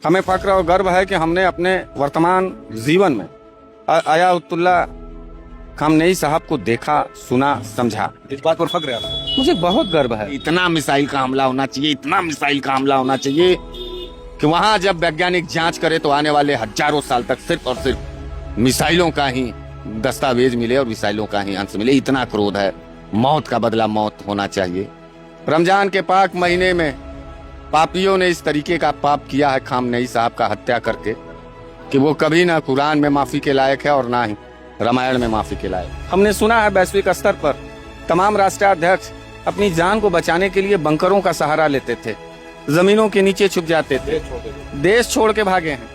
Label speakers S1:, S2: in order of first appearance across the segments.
S1: हमें फक्र और गर्व है कि हमने अपने वर्तमान जीवन में आयातुल्लाह खामनेई साहब को देखा, सुना, समझा।
S2: इस बात पर फक्र है आपको?
S1: मुझे बहुत गर्व है।
S3: इतना मिसाइल का हमला होना चाहिए, इतना मिसाइल का हमला होना चाहिए कि वहां जब वैज्ञानिक जांच करे तो आने वाले हजारों साल तक सिर्फ और सिर्फ मिसाइलों का ही दस्तावेज मिले और मिसाइलों का ही अंश मिले। इतना क्रोध है। मौत का बदला मौत होना चाहिए। रमजान के पाक महीने में पापियों ने इस तरीके का पाप किया है खामनेई साहब का हत्या करके कि वो कभी ना कुरान में माफी के लायक है और ना ही रामायण में माफी के लायक। हमने सुना है वैश्विक स्तर पर तमाम राष्ट्राध्यक्ष अपनी जान को बचाने के लिए बंकरों का सहारा लेते थे, जमीनों के नीचे छुप जाते थे, देश छोड़ के भागे हैं।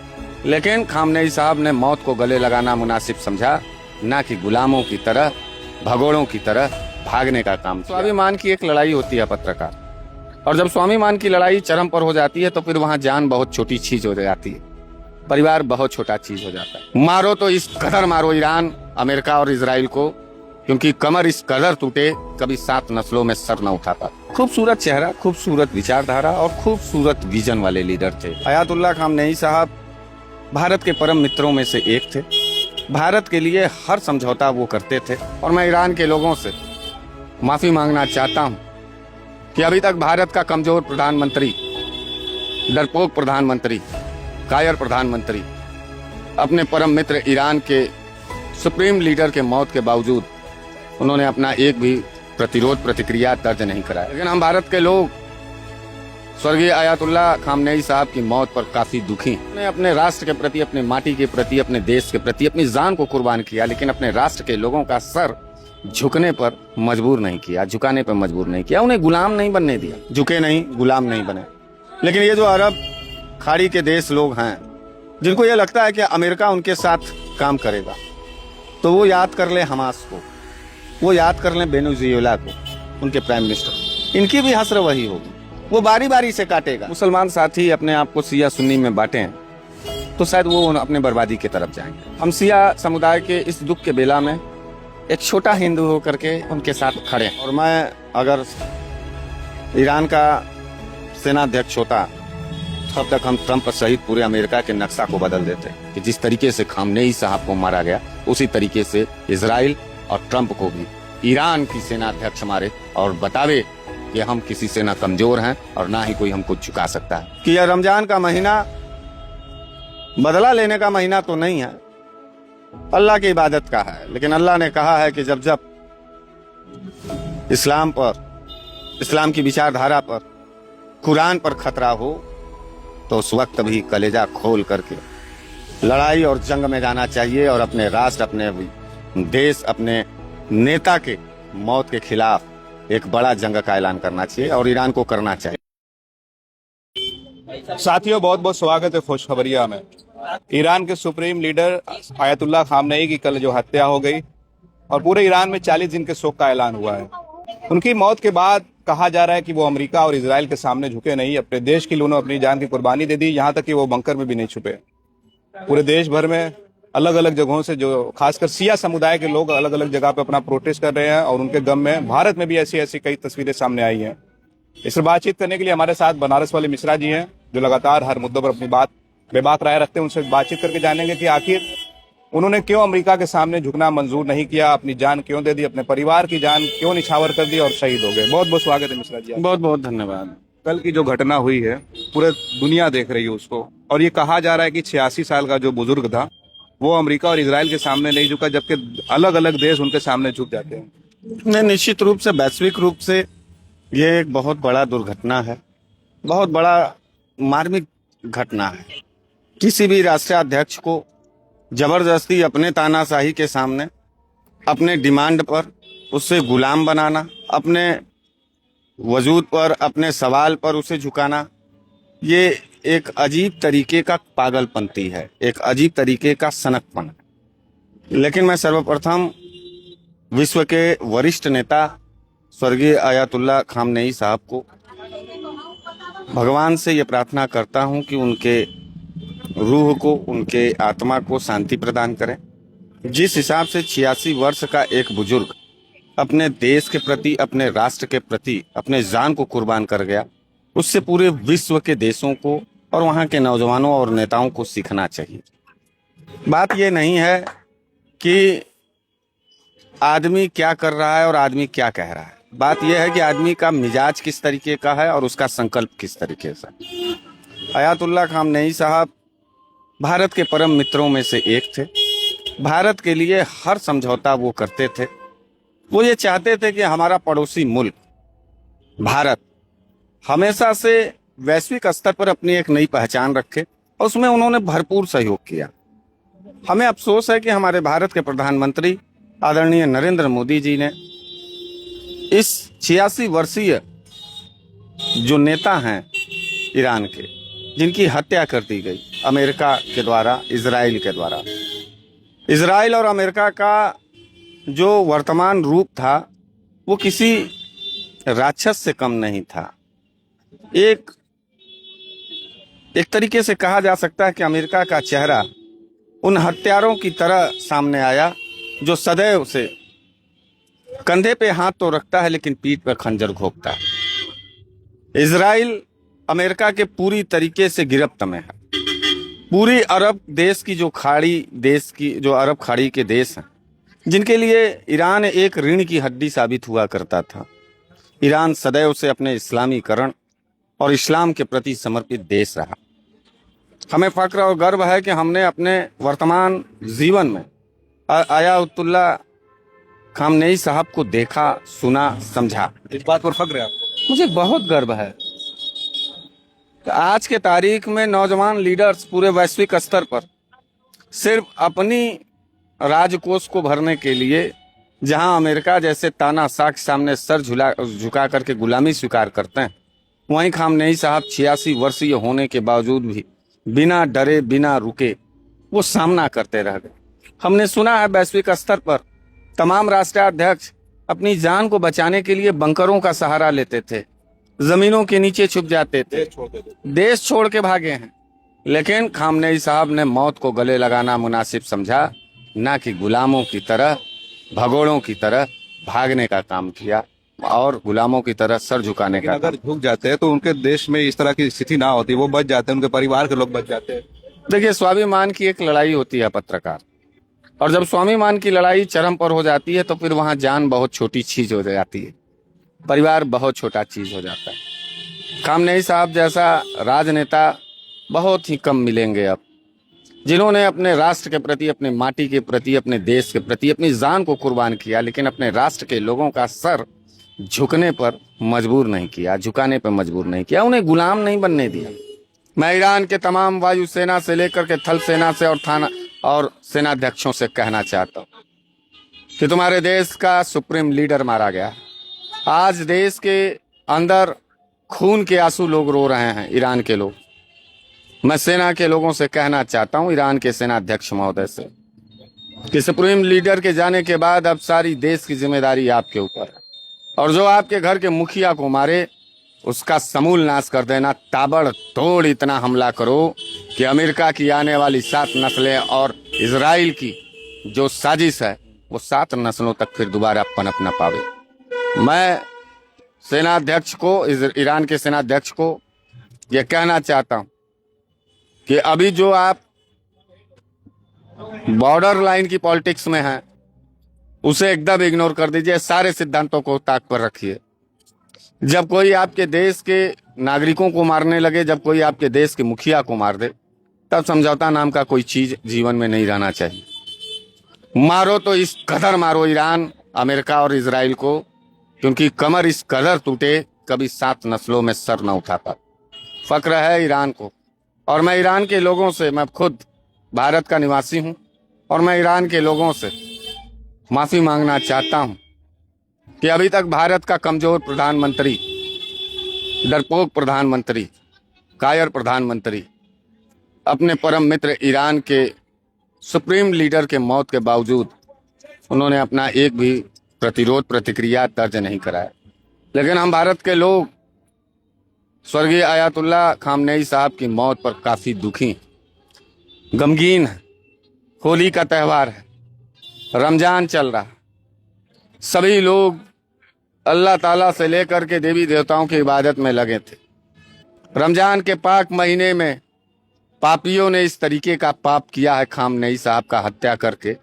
S3: लेकिन खामनेई साहब ने मौत को गले लगाना मुनासिब समझा, ना कि गुलामों की तरह, भगोड़ों की तरह भागने का काम। स्वाभिमान की एक लड़ाई होती है पत्रकार, और जब स्वाभिमान की लड़ाई चरम पर हो जाती है तो फिर वहां जान बहुत छोटी चीज हो जाती है, परिवार बहुत छोटा चीज हो जाता है। मारो तो इस कदर मारो ईरान, अमेरिका और इजराइल को, क्योंकि कमर इस कदर टूटे कभी 7 नस्लों में सर न उठाता। खूबसूरत चेहरा, खूबसूरत विचारधारा और खूबसूरत विजन वाले लीडर थे। आयातुल्लाह खामनेई साहब भारत के परम मित्रों में से एक थे। भारत के लिए हर समझौता वो करते थे। और मैं ईरान के लोगों से माफी मांगना चाहता हूं कि अभी तक भारत का कमजोर प्रधानमंत्री, डरपोक प्रधानमंत्री, कायर प्रधानमंत्री अपने परम मित्र ईरान के सुप्रीम लीडर के मौत के बावजूद उन्होंने अपना एक भी प्रतिरोध प्रतिक्रिया दर्ज नहीं कराया। लेकिन हम भारत के लोग स्वर्गीय आयातुल्लाह खामनेई साहब की मौत पर काफी दुखी। उन्होंने अपने राष्ट्र के प्रति, अपने माटी के प्रति, अपने देश के प्रति अपनी जान को कुर्बान किया, लेकिन अपने राष्ट्र के लोगों का सर झुकने पर मजबूर नहीं किया, झुकाने पर मजबूर नहीं किया, उन्हें गुलाम नहीं बनने दिया। झुके नहीं, गुलाम नहीं बने। लेकिन ये जो अरब खाड़ी के देश लोग हैं, जिनको ये लगता है कि अमेरिका उनके साथ काम करेगा, तो वो याद कर ले हमास को, वो याद कर ले वेनेजुएला को, उनके प्राइम मिनिस्टर। इनकी भी हसर वही होगी, वो बारी बारी से काटेगा। मुसलमान साथी अपने आप को शिया सुन्नी में बांटे तो शायद वो अपने बर्बादी की तरफ जाएंगे। हम शिया समुदाय के इस दुख के बेला में एक छोटा हिंदू होकर के उनके साथ खड़े हैं। और मैं अगर ईरान का सेनाध्यक्ष होता तब तक हम ट्रंप सहित पूरे अमेरिका के नक्शा को बदल देते कि जिस तरीके से खामनेई साहब को मारा गया, उसी तरीके से इजराइल और ट्रंप को भी ईरान की सेनाध्यक्ष मारे और बतावे कि हम किसी से ना कमजोर हैं और ना ही कोई हमको झुका सकता है। कि यह रमजान का महीना बदला लेने का महीना तो नहीं है, अल्लाह की इबादत का है। लेकिन अल्लाह ने कहा है कि जब जब इस्लाम पर, इस्लाम की विचारधारा पर, कुरान पर खतरा हो तो उस वक्त भी कलेजा खोल करके लड़ाई और जंग में जाना चाहिए और अपने राष्ट्र, अपने देश, अपने नेता के मौत के खिलाफ एक बड़ा जंग का ऐलान करना चाहिए और ईरान को करना चाहिए।
S2: साथियों, बहुत बहुत स्वागत है खुशखबरिया में। ईरान के सुप्रीम लीडर आयतुल्लाह खामनेई की कल जो हत्या हो गई और पूरे ईरान में 40 दिन के शोक का ऐलान हुआ है। उनकी मौत के बाद कहा जा रहा है कि वो अमेरिका और इजराइल के सामने झुके नहीं, अपने देश के लिए उन्होंने अपनी जान की कुर्बानी दे दी, यहाँ तक कि वो बंकर में भी नहीं छुपे। पूरे देश भर में अलग अलग जगहों से जो खासकर शिया समुदाय के लोग अलग अलग जगह पे अपना प्रोटेस्ट कर रहे हैं और उनके गम में भारत में भी ऐसी ऐसी कई तस्वीरें सामने आई हैं। इस पर बातचीत करने के लिए हमारे साथ बनारस वाले मिश्रा जी हैं, जो लगातार हर मुद्दों पर अपनी बात बेबाक राय रखते हैं। उनसे बातचीत करके जानेंगे कि आखिर उन्होंने क्यों अमेरिका के सामने झुकना मंजूर नहीं किया, अपनी जान क्यों दे दी, अपने परिवार की जान क्यों निछावर कर दी और शहीद हो गए। बहुत बहुत स्वागत है मिश्रा जी।
S1: बहुत बहुत धन्यवाद।
S2: कल की जो घटना हुई है पूरे दुनिया देख रही है उसको, और ये कहा जा रहा है कि 86 साल का जो बुजुर्ग था वो अमेरिका और इजराइल के सामने नहीं झुका, जबकि अलग अलग देश उनके सामने झुक जाते हैं।
S1: निश्चित रूप से, वैश्विक रूप से ये एक बहुत बड़ा दुर्घटना है, बहुत बड़ा मार्मिक घटना है। किसी भी राष्ट्राध्यक्ष को जबरदस्ती अपने तानाशाही के सामने, अपने डिमांड पर उससे गुलाम बनाना, अपने वजूद पर, अपने सवाल पर उसे झुकाना, ये एक अजीब तरीके का पागलपंती है, एक अजीब तरीके का सनकपन है। लेकिन मैं सर्वप्रथम विश्व के वरिष्ठ नेता स्वर्गीय आयतुल्लाह खामनेई साहब को भगवान से ये प्रार्थना करता हूं कि उनके रूह को, उनके आत्मा को शांति प्रदान करें। जिस हिसाब से 86 वर्ष का एक बुजुर्ग अपने देश के प्रति, अपने राष्ट्र के प्रति अपने जान को कुर्बान कर गया, उससे पूरे विश्व के देशों को और वहाँ के नौजवानों और नेताओं को सीखना चाहिए। बात ये नहीं है कि आदमी क्या कर रहा है और आदमी क्या कह रहा है, बात यह है कि आदमी का मिजाज किस तरीके का है और उसका संकल्प किस तरीके से। अयातुल्ला खामनेई साहब भारत के परम मित्रों में से एक थे। भारत के लिए हर समझौता वो करते थे। वो ये चाहते थे कि हमारा पड़ोसी मुल्क भारत हमेशा से वैश्विक स्तर पर अपनी एक नई पहचान रखे, और उसमें उन्होंने भरपूर सहयोग किया। हमें अफसोस है कि हमारे भारत के प्रधानमंत्री आदरणीय नरेंद्र मोदी जी ने इस 86 वर्षीय जो नेता हैं ईरान के, जिनकी हत्या कर दी गई अमेरिका के द्वारा, इजराइल के द्वारा। इजराइल और अमेरिका का जो वर्तमान रूप था वो किसी राक्षस से कम नहीं था। एक तरीके से कहा जा सकता है कि अमेरिका का चेहरा उन हत्यारों की तरह सामने आया जो सदैव से कंधे पे हाथ तो रखता है लेकिन पीठ पर खंजर घोंपता है। इजराइल अमेरिका के पूरी तरीके से गिरफ्त में है। पूरी अरब देश की जो अरब खाड़ी के देश हैं, जिनके लिए ईरान एक रीढ़ की हड्डी साबित हुआ करता था। ईरान सदैव से अपने इस्लामीकरण और इस्लाम के प्रति समर्पित देश रहा। हमें फक्र और गर्व है कि हमने अपने वर्तमान जीवन में अयातुल्ला खामनेई साहब को देखा, सुना, समझा।
S2: इस बात पर फख्र है आपको?
S1: मुझे बहुत गर्व है। आज के तारीख में नौजवान लीडर्स पूरे वैश्विक स्तर पर सिर्फ अपनी राजकोष को भरने के लिए, जहां अमेरिका जैसे तानाशाह के सामने सर झुका करके गुलामी स्वीकार करते हैं, वहीं खामनेई साहब 86 वर्षीय होने के बावजूद भी बिना डरे, बिना रुके वो सामना करते रह गए। हमने सुना है वैश्विक स्तर पर तमाम राष्ट्राध्यक्ष अपनी जान को बचाने के लिए बंकरों का सहारा लेते थे, जमीनों के नीचे छुप जाते थे, देश छोड़ के भागे हैं। लेकिन खामनेई साहब ने मौत को गले लगाना मुनासिब समझा, ना कि गुलामों की तरह, भगोड़ों की तरह भागने का काम किया और गुलामों की तरह सर झुकाने का।
S2: अगर झुक जाते हैं तो उनके देश में इस तरह की स्थिति ना होती, वो बच जाते हैं, उनके परिवार के लोग बच जाते हैं।
S1: देखिए, स्वाभिमान की एक लड़ाई होती है पत्रकार, और जब स्वाभिमान की लड़ाई चरम पर हो जाती है तो फिर वहां जान बहुत छोटी चीज हो जाती है, परिवार बहुत छोटा चीज हो जाता है। खामनेई साहब जैसा राजनेता बहुत ही कम मिलेंगे अब, जिन्होंने अपने राष्ट्र के प्रति, अपने माटी के प्रति, अपने देश के प्रति अपनी जान को कुर्बान किया, लेकिन अपने राष्ट्र के लोगों का सर झुकने पर मजबूर नहीं किया, झुकाने पर मजबूर नहीं किया, उन्हें गुलाम नहीं बनने दिया। मैं ईरान के तमाम वायुसेना से लेकर के थल सेना से और सेनाध्यक्षों से कहना चाहता हूं कि तुम्हारे देश का सुप्रीम लीडर मारा गया। आज देश के अंदर खून के आंसू लोग रो रहे हैं, ईरान के लोग। मैं सेना के लोगों से कहना चाहता हूं, ईरान के सेनाध्यक्ष महोदय से, कि सुप्रीम लीडर के जाने के बाद अब सारी देश की जिम्मेदारी आपके ऊपर है, और जो आपके घर के मुखिया को मारे उसका समूल नाश कर देना। ताबड़तोड़ इतना हमला करो कि अमेरिका की आने वाली 7 नस्लें और इजराइल की जो साजिश है वो 7 नस्लों तक फिर दोबारा पनप न पावे। मैं सेनाध्यक्ष को, ईरान के सेनाध्यक्ष को ये कहना चाहता हूं कि अभी जो आप बॉर्डर लाइन की पॉलिटिक्स में हैं उसे एकदम इग्नोर कर दीजिए, सारे सिद्धांतों को ताक पर रखिए। जब कोई आपके देश के नागरिकों को मारने लगे, जब कोई आपके देश के मुखिया को मार दे, तब समझौता नाम का कोई चीज जीवन में नहीं रहना चाहिए। मारो तो इस कदर मारो ईरान, अमेरिका और इजराइल को, क्योंकि कमर इस कदर टूटे कभी 7 नस्लों में सर न उठाता। फक्र है ईरान को, और मैं ईरान के लोगों से, मैं खुद भारत का निवासी हूं, और मैं ईरान के लोगों से माफी मांगना चाहता हूं कि अभी तक भारत का कमजोर प्रधानमंत्री, डरपोक प्रधानमंत्री, कायर प्रधानमंत्री अपने परम मित्र ईरान के सुप्रीम लीडर के मौत के बावजूद उन्होंने अपना एक भी प्रतिरोध प्रतिक्रिया दर्ज नहीं कराया। लेकिन हम भारत के लोग स्वर्गीय अयातुल्ला खामनेई साहब की मौत पर काफी दुखी, गमगीन है। होली का त्यौहार है, रमजान चल रहा, सभी लोग अल्लाह ताला से लेकर के देवी देवताओं की इबादत में लगे थे।
S3: रमजान के पाक महीने में पापियों ने इस तरीके का पाप किया है खामनेई साहब का हत्या करके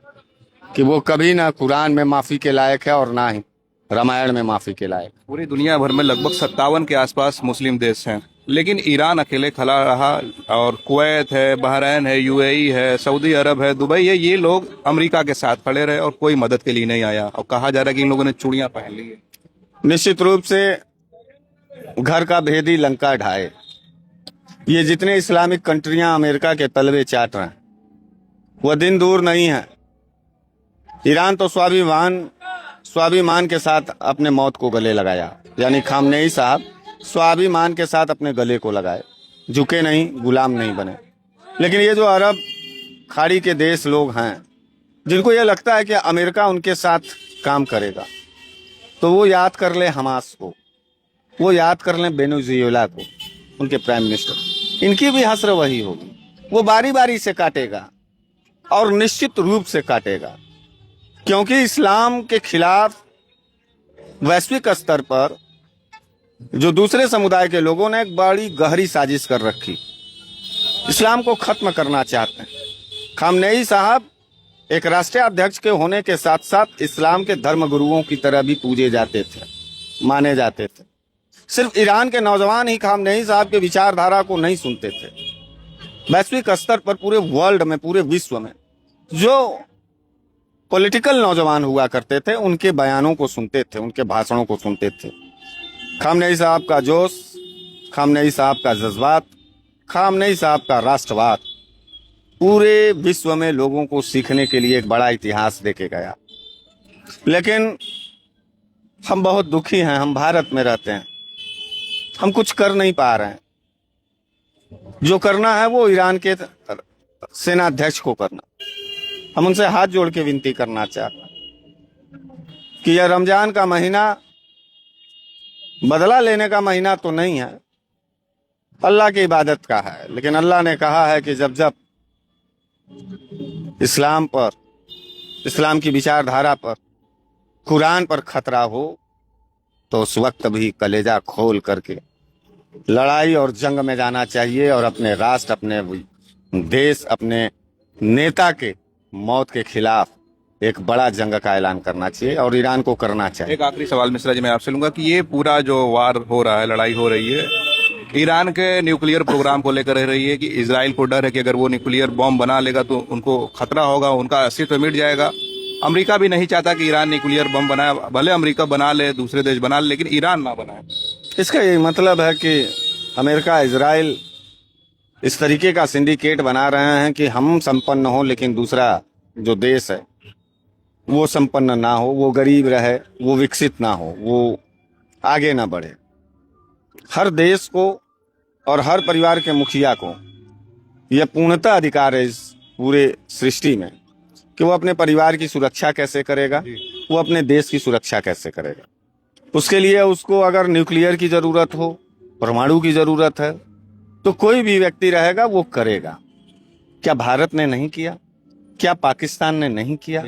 S3: कि वो कभी ना कुरान में माफी के लायक है और ना ही रामायण में माफी के लायक।
S2: पूरी दुनिया भर में लगभग 57 के आसपास मुस्लिम देश हैं, लेकिन ईरान अकेले खड़ा रहा। और कुवैत है, बहरैन है, यूएई है, सऊदी अरब है, दुबई है, ये लोग अमेरिका के साथ खड़े रहे और कोई मदद के लिए नहीं आया। और कहा जा रहा है कि इन लोगों ने चूड़ियां पहन ली है।
S1: निश्चित रूप से घर का भेदी लंका ढाए। ये जितने इस्लामिक कंट्रियां अमेरिका के तलवे चाट रहे हैं वह दिन दूर नहीं है। ईरान तो स्वाभिमान के साथ अपने मौत को गले लगाया, यानी खामनेई साहब स्वाभिमान के साथ अपने गले को लगाए, झुके नहीं, गुलाम नहीं बने। लेकिन ये जो अरब खाड़ी के देश लोग हैं जिनको ये लगता है कि अमेरिका उनके साथ काम करेगा, तो वो याद कर ले हमास को, वो याद कर लें वेनेजुएला को, उनके प्राइम मिनिस्टर। इनकी भी हसर वही होगी। वो बारी बारी से काटेगा और निश्चित रूप से काटेगा, क्योंकि इस्लाम के खिलाफ वैश्विक स्तर पर जो दूसरे समुदाय के लोगों ने एक बड़ी गहरी साजिश कर रखी, इस्लाम को खत्म करना चाहते हैं। खामनेई साहब एक राष्ट्रीय अध्यक्ष के होने के साथ साथ इस्लाम के धर्म गुरुओं की तरह भी पूजे जाते थे, माने जाते थे। सिर्फ ईरान के नौजवान ही खामनेई साहब के विचारधारा को नहीं सुनते थे, वैश्विक स्तर पर पूरे वर्ल्ड में, पूरे विश्व में जो पॉलिटिकल नौजवान हुआ करते थे उनके बयानों को सुनते थे, उनके भाषणों को सुनते थे। खामनेई साहब का जोश, खामनेई साहब का जज्बात, खामनेई साहब का राष्ट्रवाद पूरे विश्व में लोगों को सीखने के लिए एक बड़ा इतिहास देके गया। लेकिन हम बहुत दुखी हैं, हम भारत में रहते हैं, हम कुछ कर नहीं पा रहे हैं। जो करना है वो ईरान के सेनाध्यक्ष को करना। हम उनसे हाथ जोड़ के विनती करना चाहते हैं कि यह रमजान का महीना बदला लेने का महीना तो नहीं है, अल्लाह की इबादत का है। लेकिन अल्लाह ने कहा है कि जब जब इस्लाम पर, इस्लाम की विचारधारा पर, कुरान पर खतरा हो तो उस वक्त भी कलेजा खोल करके लड़ाई और जंग में जाना चाहिए और अपने राष्ट्र, अपने देश, अपने नेता के मौत के खिलाफ एक बड़ा जंग का ऐलान करना चाहिए और ईरान को करना चाहिए।
S2: एक आखिरी सवाल मिश्रा जी मैं आपसे लूंगा कि ये पूरा जो वार हो रहा है, लड़ाई हो रही है, ईरान के न्यूक्लियर प्रोग्राम को लेकर रही है कि इजराइल को डर है कि अगर वो न्यूक्लियर बॉम्ब बना लेगा तो उनको खतरा होगा, उनका अस्तित्व मिट जाएगा। अमेरिका भी नहीं चाहता कि ईरान न्यूक्लियर बम बनाए, भले अमेरिका बना ले, दूसरे देश बना ले, लेकिन ईरान ना बनाए।
S1: इसका यही मतलब है कि अमेरिका, इजराइल इस तरीके का सिंडिकेट बना रहे हैं कि हम संपन्न हो लेकिन दूसरा जो देश है वो संपन्न ना हो, वो गरीब रहे, वो विकसित ना हो, वो आगे ना बढ़े। हर देश को और हर परिवार के मुखिया को यह पूर्णतः अधिकार है इस पूरे सृष्टि में कि वो अपने परिवार की सुरक्षा कैसे करेगा, वो अपने देश की सुरक्षा कैसे करेगा। उसके लिए उसको अगर न्यूक्लियर की जरूरत हो, परमाणु की जरूरत है, तो कोई भी व्यक्ति रहेगा वो करेगा। क्या भारत ने नहीं किया? क्या पाकिस्तान ने नहीं किया?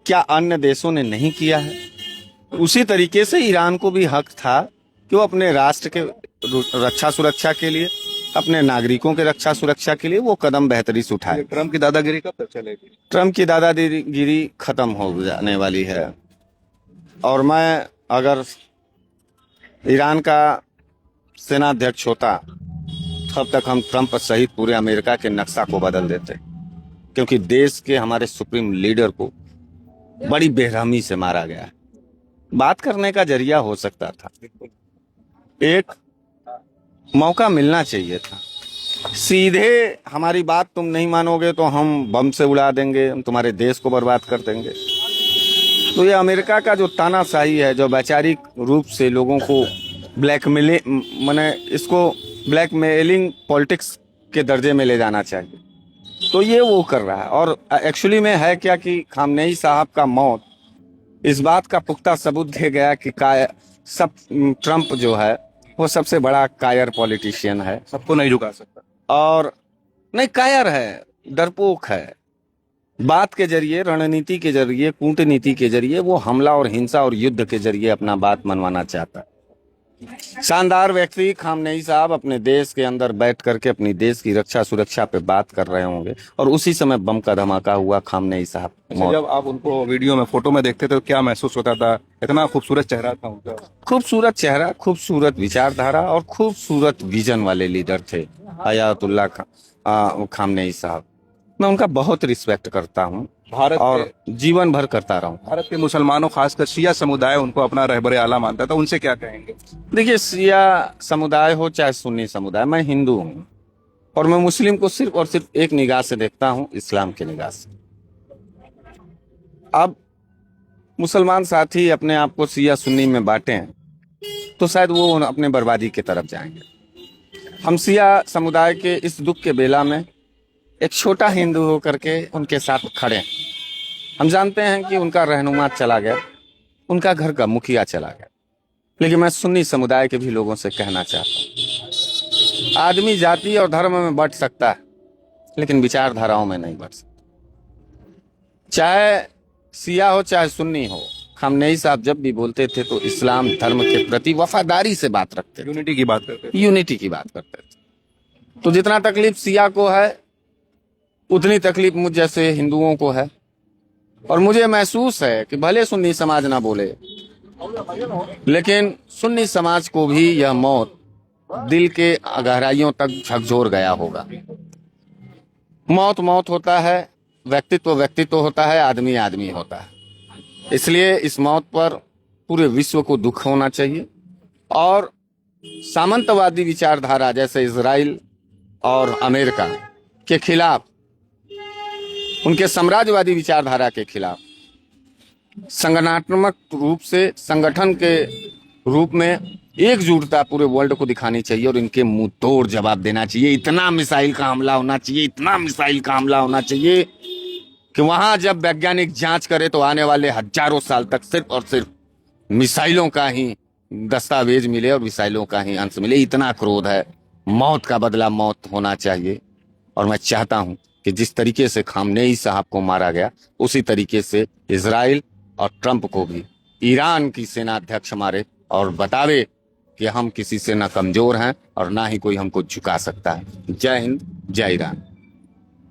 S1: क्या अन्य देशों ने नहीं किया है? उसी तरीके से ईरान को भी हक था कि वो अपने राष्ट्र के रक्षा सुरक्षा के लिए, अपने नागरिकों के रक्षा सुरक्षा के लिए वो कदम बेहतरी से उठाए।
S2: ट्रम्प की दादागिरी कब तक चलेगी?
S1: ट्रम्प की दादागिरी खत्म हो जाने वाली है। और मैं अगर ईरान का सेनाध्यक्ष होता तब तक हम ट्रम्प सहित पूरे अमेरिका के नक्शा को बदल देते, क्योंकि देश के हमारे सुप्रीम लीडर को बड़ी बेरहमी से मारा गया है। बात करने का जरिया हो सकता था, एक मौका मिलना चाहिए था। सीधे हमारी बात तुम नहीं मानोगे तो हम बम से उड़ा देंगे, हम तुम्हारे देश को बर्बाद कर देंगे। तो ये अमेरिका का जो तानाशाही है, जो वैचारिक रूप से लोगों को ब्लैकमेलिंग, माने इसको ब्लैकमेलिंग पॉलिटिक्स के दर्जे में ले जाना चाहिए, तो ये वो कर रहा है। और एक्चुअली में है क्या कि खामनेई साहब का मौत इस बात का पुख्ता सबूत दे गया कि ट्रम्प जो है वो सबसे बड़ा कायर पॉलिटिशियन है,
S2: सबको नहीं झुका सकता।
S1: और नहीं, कायर है, डरपोक है। बात के जरिए, रणनीति के जरिए, कूटनीति के जरिए वो हमला और हिंसा और युद्ध के जरिए अपना बात मनवाना चाहता है। शानदार व्यक्ति खामनेई साहब अपने देश के अंदर बैठ करके अपनी देश की रक्षा सुरक्षा पे बात कर रहे होंगे और उसी समय बम का धमाका हुआ, खामनेई साहब मौत।
S2: जब आप उनको वीडियो में, फोटो में देखते थे तो क्या महसूस होता था? इतना खूबसूरत चेहरा था उनका।
S1: खूबसूरत चेहरा, खूबसूरत विचारधारा और खूबसूरत विजन वाले लीडर थे अयातुल्लाह खामनेई साहब। मैं उनका बहुत रिस्पेक्ट करता हूँ
S2: भारत
S1: और
S2: के
S1: जीवन भर करता रहूं।
S2: भारत के मुसलमानों, खासकर शिया समुदाय, उनको अपना रहबरे आला मानता था, उनसे क्या कहेंगे?
S1: देखिए, शिया समुदाय हो चाहे सुन्नी समुदाय, मैं हिंदू हूँ और मैं मुस्लिम को सिर्फ और सिर्फ एक निगाह से देखता हूँ, इस्लाम की निगाह से। अब मुसलमान साथी अपने आप को शिया सुन्नी में बांटें तो शायद वो अपने बर्बादी की तरफ जाएंगे। हम शिया समुदाय के इस दुख के बेला में एक छोटा हिंदू होकर के उनके साथ खड़े हैं। हम जानते हैं कि उनका रहनुमा चला गया, उनका घर का मुखिया चला गया, लेकिन मैं सुन्नी समुदाय के भी लोगों से कहना चाहता हूँ, आदमी जाति और धर्म में बढ़ सकता है लेकिन विचारधाराओं में नहीं बढ़ सकता। चाहे शिया हो चाहे सुन्नी हो, खामनेई साहब जब भी बोलते थे तो इस्लाम धर्म के प्रति वफादारी से बात रखते थे,
S2: यूनिटी की बात करते थे।
S1: यूनिटी की बात करते थे। तो जितना तकलीफ शिया को है उतनी तकलीफ मुझ जैसे हिंदुओं को है और मुझे महसूस है कि भले सुन्नी समाज ना बोले लेकिन सुन्नी समाज को भी यह मौत दिल के गहराइयों तक झकझोर गया होगा। मौत मौत होता है, व्यक्तित्व व्यक्तित्व होता है, आदमी आदमी होता है। इसलिए इस मौत पर पूरे विश्व को दुख होना चाहिए और सामंतवादी विचारधारा जैसे इजराइल और अमेरिका के खिलाफ, उनके साम्राज्यवादी विचारधारा के खिलाफ संगठनात्मक रूप से, संगठन के रूप में एकजुटता पूरे वर्ल्ड को दिखानी चाहिए और इनके मुंह तोड़ जवाब देना चाहिए। इतना मिसाइल का हमला होना चाहिए, इतना मिसाइल का हमला होना चाहिए कि वहां जब वैज्ञानिक जांच करे तो आने वाले हजारों साल तक सिर्फ और सिर्फ मिसाइलों का ही दस्तावेज मिले और मिसाइलों का ही अंश मिले। इतना क्रोध है, मौत का बदला मौत होना चाहिए। और मैं चाहता हूं कि जिस तरीके से खामनेई साहब को मारा गया उसी तरीके से इजराइल और ट्रंप को भी ईरान की सेना अध्यक्ष मारे और बतावे कि हम किसी से न कमजोर हैं और ना ही कोई हमको झुका सकता है। जय हिंद, जय ईरान।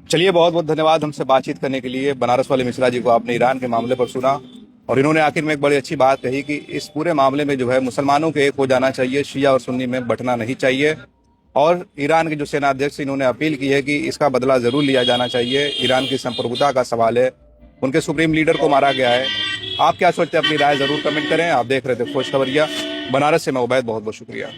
S2: चलिए, बहुत बहुत धन्यवाद हमसे बातचीत करने के लिए। बनारस वाले मिश्रा जी को आपने ईरान के मामले पर सुना और इन्होंने आखिर में एक बड़ी अच्छी बात कही कि इस पूरे मामले में जो है मुसलमानों के एक हो जाना चाहिए, शिया और सुन्नी में बंटना नहीं चाहिए। और ईरान के जो सेना अध्यक्ष, इन्होंने अपील की है कि इसका बदला जरूर लिया जाना चाहिए। ईरान की संप्रभुता का सवाल है, उनके सुप्रीम लीडर को मारा गया है। आप क्या सोचते हैं? अपनी राय जरूर कमेंट करें। आप देख रहे थे खोज खबरिया बनारस से, मैं उबैद, बहुत बहुत शुक्रिया।